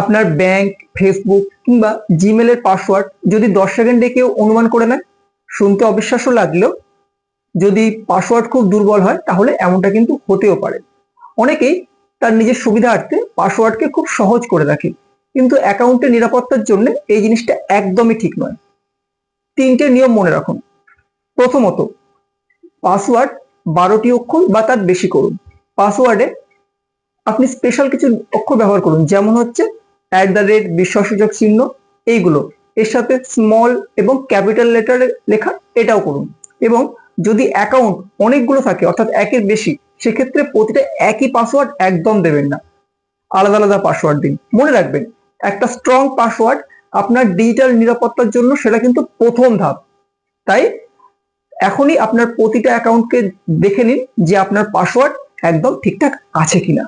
আপনার bank, Facebook কিংবা জিমেলের password যদি 10 সেকেন্ডে কেউ অনুমান করে নেয়, শুনতে অবিশ্বাস্য লাগলেও যদি পাসওয়ার্ড খুব দুর্বল হয় তাহলে এমনটা কিন্তু হতেও পারে। অনেকেই তার নিজের সুবিধার্থে পাসওয়ার্ডকে খুব সহজ করে রাখে, কিন্তু অ্যাকাউন্টের নিরাপত্তার জন্য এই জিনিসটা একদমই ঠিক নয়। 3টে নিয়ম মনে রাখুন। প্রথমত, পাসওয়ার্ড 12টি অক্ষর বা তার বেশি করুন। পাসওয়ার্ডে আপনি স্পেশাল কিছু অক্ষর ব্যবহার করুন, যেমন হচ্ছে বিস্ময়সূচক চিহ্ন, এইগুলো। এর সাথে স্মল এবং ক্যাপিটাল লেটারে লেখা, এটাও করুন। এবং যদি অ্যাকাউন্ট অনেকগুলো থাকে, অর্থাৎ একের বেশি, সেক্ষেত্রে প্রতিটা একই পাসওয়ার্ড একদম দেবেন না, আলাদা আলাদা পাসওয়ার্ড দিন। মনে রাখবেন, একটা স্ট্রং পাসওয়ার্ড আপনার ডিজিটাল নিরাপত্তার জন্য সেটা কিন্তু প্রথম ধাপ। তাই এখনই আপনার প্রতিটা অ্যাকাউন্টকে দেখে নিন যে আপনার পাসওয়ার্ড একদম ঠিকঠাক আছে কিনা।